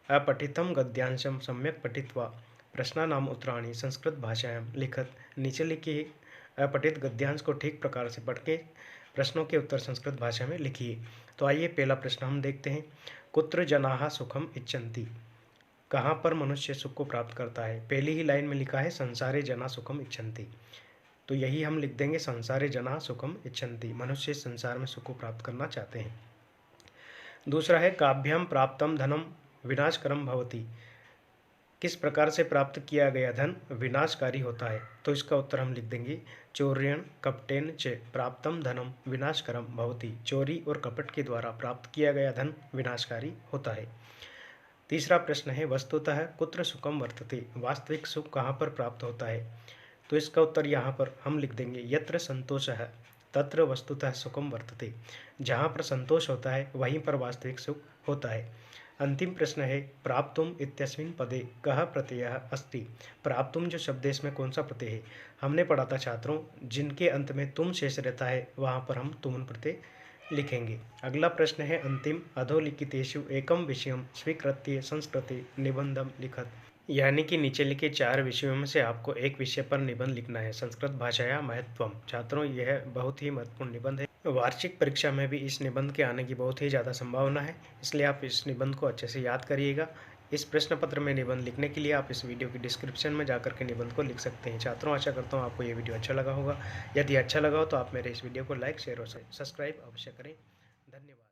अपठितम गद्यांशम सम्यक पठित्वा प्रश्नानाम उत्तराणि संस्कृत भाषायां लिखत। नीचे लिखिए अपठित गद्यांश को ठीक प्रकार से पढ़ के प्रश्नों के उत्तर संस्कृत भाषा में लिखिए। तो आइए पहला प्रश्न हम देखते हैं। कुत्र जनाः सुखम इच्छन्ति, कहाँ पर मनुष्य सुख को प्राप्त करता है? पहली ही लाइन में लिखा है संसारे जना सुखम इच्छन्ति, तो यही हम लिख देंगे संसारे जना सुखम इच्छन्ति, मनुष्य संसार में सुख को प्राप्त करना चाहते हैं। दूसरा है काभ्याम प्राप्तम धनम विनाशकरम भवति, किस प्रकार से प्राप्त किया गया धन विनाशकारी होता है? तो इसका उत्तर हम लिख देंगे चौर्येण कपटेन च प्राप्तम धनम विनाशकरम भवति, चोरी और कपट के द्वारा प्राप्त किया गया धन विनाशकारी होता है। तीसरा प्रश्न है, वस्तुतः कुत्र सुखम वर्तते, वास्तविक सुख कहाँ पर प्राप्त होता है? तो इसका उत्तर यहाँ पर हम लिख देंगे यत्र संतोषः तत्र वस्तुतः सुखम वर्तते, जहाँ पर संतोष होता है वहीं पर वास्तविक सुख होता है। अंतिम प्रश्न है, प्राप्तुम इत्यस्मिन् पदे कः प्रत्ययः अस्ति, प्राप्तुम जो शब्द है इसमें कौन सा प्रत्यय है? हमने पढ़ा था छात्रों, जिनके अंत में तुम शेष रहता है वहाँ पर हम तुम प्रत्यय लिखेंगे। अगला प्रश्न है अंतिम, अधोलिखितेषु एकम विषयम स्वीकृत्य संस्कृते निबंधम लिखत। यानी कि नीचे लिखे 4 विषयों में से आपको एक विषय पर निबंध लिखना है। संस्कृत भाषाया महत्वम, छात्रों यह बहुत ही महत्वपूर्ण निबंध है। वार्षिक परीक्षा में भी इस निबंध के आने की बहुत ही ज़्यादा संभावना है, इसलिए आप इस निबंध को अच्छे से याद करिएगा। इस प्रश्न पत्र में निबंध लिखने के लिए आप इस वीडियो की डिस्क्रिप्शन में जाकर के निबंध को लिख सकते हैं। छात्रों, आशा करता हूँ आपको ये वीडियो अच्छा लगा होगा। यदि अच्छा लगा हो तो आप मेरे इस वीडियो को लाइक, शेयर और सब्सक्राइब अवश्य करें। धन्यवाद।